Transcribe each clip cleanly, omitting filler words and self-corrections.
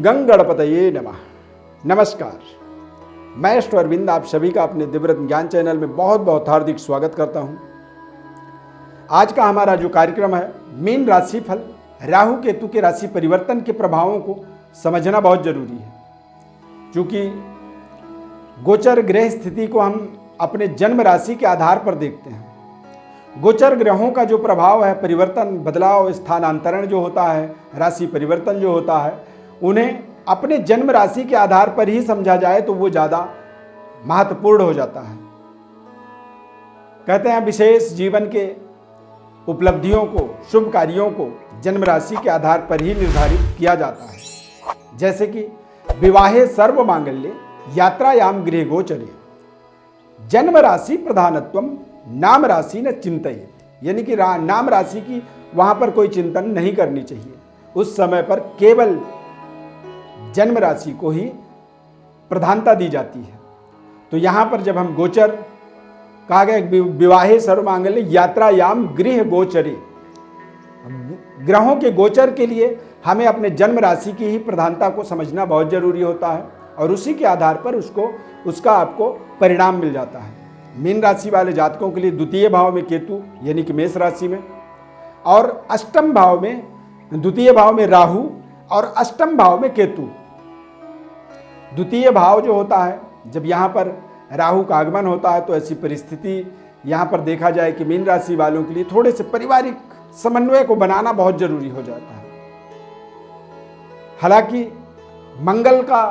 गं गणपतये नमः। नमस्कार, मैं अष्ट अरविंद आप सभी का अपने दिव्यरत्न ज्ञान चैनल में बहुत बहुत हार्दिक स्वागत करता हूं। आज का हमारा जो कार्यक्रम है मीन राशि फल, राहु केतु के राशि परिवर्तन के प्रभावों को समझना बहुत जरूरी है। क्योंकि गोचर ग्रह स्थिति को हम अपने जन्म राशि के आधार पर देखते हैं। गोचर ग्रहों का जो प्रभाव है, परिवर्तन, बदलाव, स्थानांतरण जो होता है, राशि परिवर्तन जो होता है, उन्हें अपने जन्म राशि के आधार पर ही समझा जाए तो वो ज़्यादा महत्वपूर्ण हो जाता है। कहते हैं विशेष जीवन के उपलब्धियों को, शुभ कार्यों को जन्म राशि के आधार पर ही निर्धारित किया जाता है। जैसे कि विवाहे सर्व मांगल्ये यात्रायाम गृह गोचरे जन्म राशि प्रधानत्वम नाम राशि न चिंतित, यानी कि नाम राशि की वहां पर कोई चिंतन नहीं करनी चाहिए। उस समय पर केवल जन्म राशि को ही प्रधानता दी जाती है। तो यहां पर जब हम गोचर कहा गया, विवाहे सर्व मांगल्ये यात्रायाम गृह गोचरे, ग्रहों के गोचर के लिए हमें अपने जन्म राशि की ही प्रधानता को समझना बहुत जरूरी होता है और उसी के आधार पर उसका आपको परिणाम मिल जाता है। मीन राशि वाले जातकों के लिए द्वितीय भाव में केतु यानी कि मेष राशि में, और अष्टम भाव में, द्वितीय भाव में राहु और अष्टम भाव में केतु। द्वितीय भाव जो होता है, जब यहाँ पर राहु का आगमन होता है तो ऐसी परिस्थिति यहाँ पर देखा जाए कि मीन राशि वालों के लिए थोड़े से पारिवारिक समन्वय को बनाना बहुत जरूरी हो जाता है। हालांकि मंगल का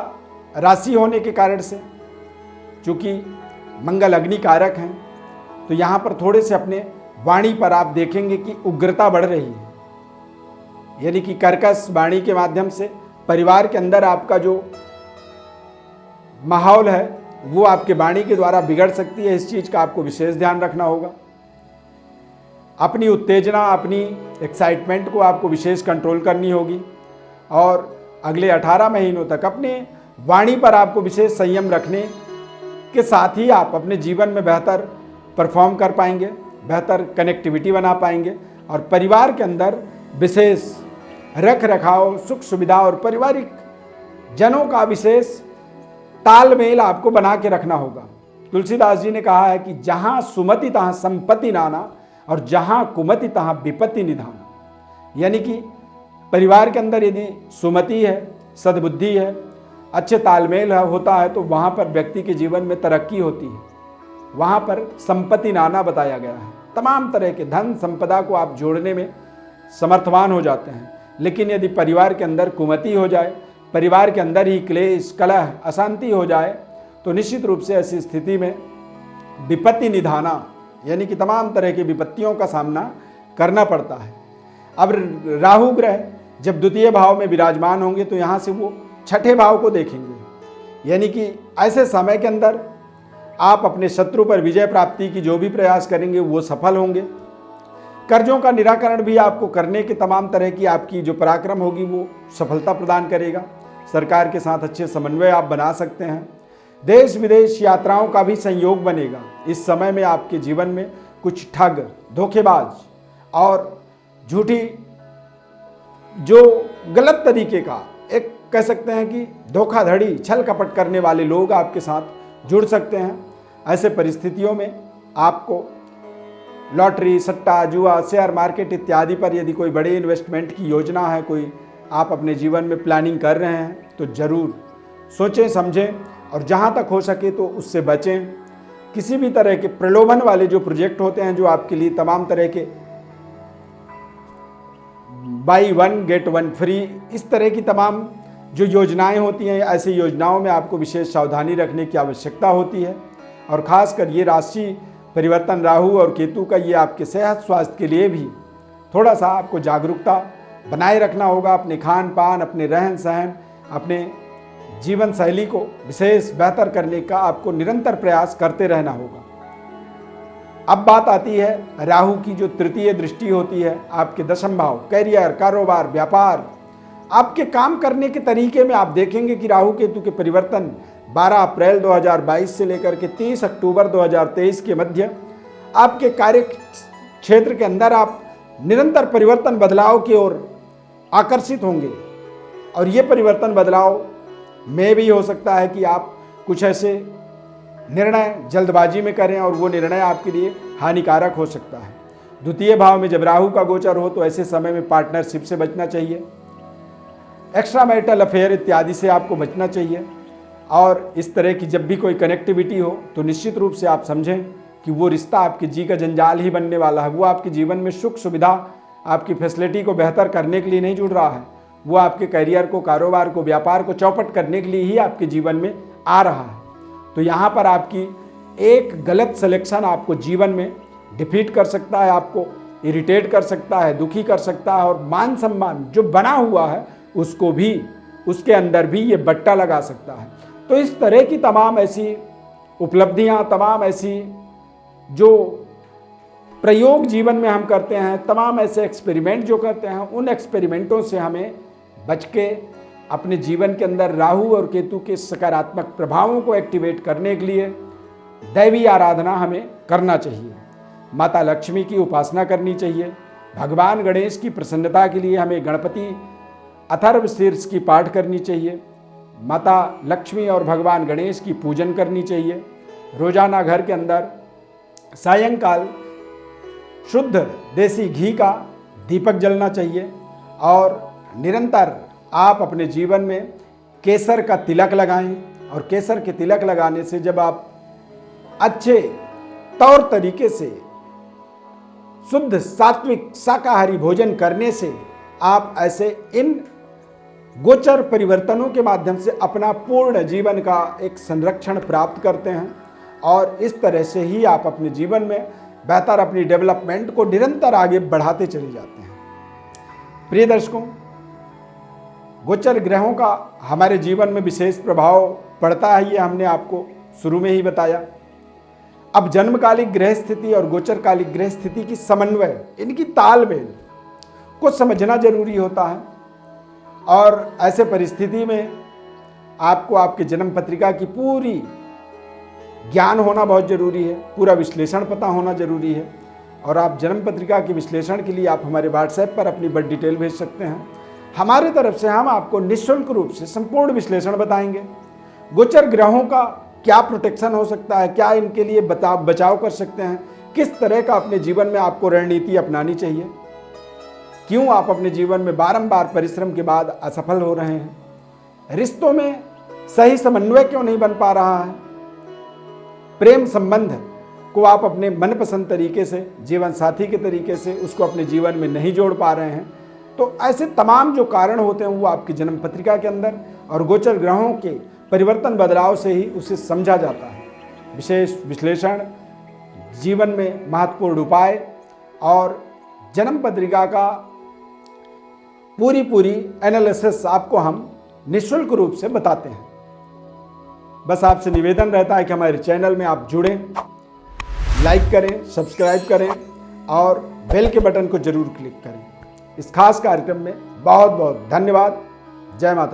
राशि होने के कारण से, चूंकि मंगल अग्नि कारक हैं, तो यहाँ पर थोड़े से अपने वाणी पर आप देखेंगे कि उग्रता बढ़ रही है, यानी कि कर्कश वाणी के माध्यम से परिवार के अंदर आपका जो माहौल है वो आपके वाणी के द्वारा बिगड़ सकती है। इस चीज़ का आपको विशेष ध्यान रखना होगा। अपनी उत्तेजना, अपनी एक्साइटमेंट को आपको विशेष कंट्रोल करनी होगी और अगले 18 महीनों तक अपने वाणी पर आपको विशेष संयम रखने के साथ ही आप अपने जीवन में बेहतर परफॉर्म कर पाएंगे, बेहतर कनेक्टिविटी बना पाएंगे और परिवार के अंदर विशेष रख रखाव, सुख सुविधा और पारिवारिक जनों का विशेष तालमेल आपको बना के रखना होगा। तुलसीदास जी ने कहा है कि जहाँ सुमति तहाँ संपत्ति नाना और जहाँ कुमति तहाँ विपत्ति निधाना, यानी कि परिवार के अंदर यदि सुमति है, सद्बुद्धि है, अच्छे तालमेल होता है तो वहाँ पर व्यक्ति के जीवन में तरक्की होती है। वहाँ पर संपत्ति नाना बताया गया है, तमाम तरह के धन संपदा को आप जोड़ने में समर्थवान हो जाते हैं। लेकिन यदि परिवार के अंदर कुमति हो जाए, परिवार के अंदर ही क्लेश, कलह, अशांति हो जाए तो निश्चित रूप से ऐसी स्थिति में विपत्ति निधाना, यानी कि तमाम तरह की विपत्तियों का सामना करना पड़ता है। अब राहु ग्रह जब द्वितीय भाव में विराजमान होंगे तो यहाँ से वो छठे भाव को देखेंगे, यानी कि ऐसे समय के अंदर आप अपने शत्रु पर विजय प्राप्ति की जो भी प्रयास करेंगे वो सफल होंगे। कर्जों का निराकरण भी आपको करने के तमाम तरह की आपकी जो पराक्रम होगी वो सफलता प्रदान करेगा। सरकार के साथ अच्छे समन्वय आप बना सकते हैं। देश विदेश यात्राओं का भी संयोग बनेगा। इस समय में आपके जीवन में कुछ ठग, धोखेबाज और झूठी जो गलत तरीके का, एक कह सकते हैं कि धोखाधड़ी, छल कपट करने वाले लोग आपके साथ जुड़ सकते हैं। ऐसे परिस्थितियों में आपको लॉटरी, सट्टा, जुआ, शेयर मार्केट इत्यादि पर यदि कोई बड़े इन्वेस्टमेंट की योजना है, कोई आप अपने जीवन में प्लानिंग कर रहे हैं तो ज़रूर सोचें समझें और जहाँ तक हो सके तो उससे बचें। किसी भी तरह के प्रलोभन वाले जो प्रोजेक्ट होते हैं, जो आपके लिए तमाम तरह के by one get one free, इस तरह की तमाम जो योजनाएं होती हैं, ऐसी योजनाओं में आपको विशेष सावधानी रखने की आवश्यकता होती है। और ख़ासकर ये राशि परिवर्तन राहु और केतु का, ये आपके सेहत स्वास्थ्य के लिए भी थोड़ा सा आपको जागरूकता बनाए रखना होगा। अपने खान पान, अपने रहन सहन, अपने जीवन शैली को विशेष बेहतर करने का आपको निरंतर प्रयास करते रहना होगा। अब बात आती है राहु की जो तृतीय दृष्टि होती है आपके दशम भाव, कैरियर, कारोबार, व्यापार, आपके काम करने के तरीके में आप देखेंगे कि राहु केतु के परिवर्तन 12 अप्रैल 2022 से लेकर के 30 अक्टूबर 2023 के मध्य आपके कार्य क्षेत्र के अंदर आप निरंतर परिवर्तन, बदलाव की ओर आकर्षित होंगे। और ये परिवर्तन बदलाव में भी हो सकता है कि आप कुछ ऐसे निर्णय जल्दबाजी में करें और वो निर्णय आपके लिए हानिकारक हो सकता है। द्वितीय भाव में जब राहु का गोचर हो तो ऐसे समय में पार्टनरशिप से बचना चाहिए, एक्स्ट्रा मैरिटल अफेयर इत्यादि से आपको बचना चाहिए। और इस तरह की जब भी कोई कनेक्टिविटी हो तो निश्चित रूप से आप समझें कि वो रिश्ता आपके जी का जंजाल ही बनने वाला है। वो आपके जीवन में सुख सुविधा, आपकी फैसिलिटी को बेहतर करने के लिए नहीं जुड़ रहा है, वो आपके करियर को, कारोबार को, व्यापार को चौपट करने के लिए ही आपके जीवन में आ रहा है। तो यहाँ पर आपकी एक गलत सिलेक्शन आपको जीवन में डिफीट कर सकता है, आपको इरिटेट कर सकता है, दुखी कर सकता है, और मान सम्मान जो बना हुआ है उसको भी, उसके अंदर भी ये बट्टा लगा सकता है। तो इस तरह की तमाम ऐसी उपलब्धियाँ, तमाम ऐसी जो प्रयोग जीवन में हम करते हैं, तमाम ऐसे एक्सपेरिमेंट जो करते हैं, उन एक्सपेरिमेंटों से हमें बच के अपने जीवन के अंदर राहु और केतु के सकारात्मक प्रभावों को एक्टिवेट करने के लिए दैवी आराधना हमें करना चाहिए। माता लक्ष्मी की उपासना करनी चाहिए। भगवान गणेश की प्रसन्नता के लिए हमें गणपति अथर्व शीर्ष की पाठ करनी चाहिए। माता लक्ष्मी और भगवान गणेश की पूजन करनी चाहिए। रोजाना घर के अंदर सायंकाल शुद्ध देसी घी का दीपक जलना चाहिए और निरंतर आप अपने जीवन में केसर का तिलक लगाएं। और केसर के तिलक लगाने से जब आप अच्छे तौर तरीके से शुद्ध सात्विक शाकाहारी भोजन करने से आप ऐसे इन गोचर परिवर्तनों के माध्यम से अपना पूर्ण जीवन का एक संरक्षण प्राप्त करते हैं और इस तरह से ही आप अपने जीवन में बेहतर अपनी डेवलपमेंट को निरंतर आगे बढ़ाते चले जाते हैं। प्रिय दर्शकों, गोचर ग्रहों का हमारे जीवन में विशेष प्रभाव पड़ता है, ये हमने आपको शुरू में ही बताया। अब जन्मकालिक ग्रह स्थिति और गोचरकालिक ग्रह स्थिति की समन्वय, इनकी तालमेल को समझना जरूरी होता है। और ऐसे परिस्थिति में आपको आपके जन्म पत्रिका की पूरी ज्ञान होना बहुत जरूरी है, पूरा विश्लेषण पता होना जरूरी है। और आप जन्म पत्रिका के विश्लेषण के लिए आप हमारे व्हाट्सएप पर अपनी बर्थ डिटेल भेज सकते हैं। हमारी तरफ से हम आपको निःशुल्क रूप से संपूर्ण विश्लेषण बताएंगे। गोचर ग्रहों का क्या प्रोटेक्शन हो सकता है, क्या इनके लिए बचाव कर सकते हैं, किस तरह का अपने जीवन में आपको रणनीति अपनानी चाहिए, क्यों आप अपने जीवन में बारंबार परिश्रम के बाद असफल हो रहे हैं, रिश्तों में सही समन्वय क्यों नहीं बन पा रहा है, प्रेम संबंध को आप अपने मनपसंद तरीके से, जीवन साथी के तरीके से उसको अपने जीवन में नहीं जोड़ पा रहे हैं। तो ऐसे तमाम जो कारण होते हैं वो आपकी जन्म पत्रिका के अंदर और गोचर ग्रहों के परिवर्तन बदलाव से ही उसे समझा जाता है। विशेष विश्लेषण, जीवन में महत्वपूर्ण उपाय और जन्म पत्रिका का पूरी एनालिसिस आपको हम निःशुल्क रूप से बताते हैं। बस आपसे निवेदन रहता है कि हमारे चैनल में आप जुड़ें, लाइक करें, सब्सक्राइब करें और बेल के बटन को जरूर क्लिक करें। इस खास कार्यक्रम में बहुत बहुत धन्यवाद। जय माता।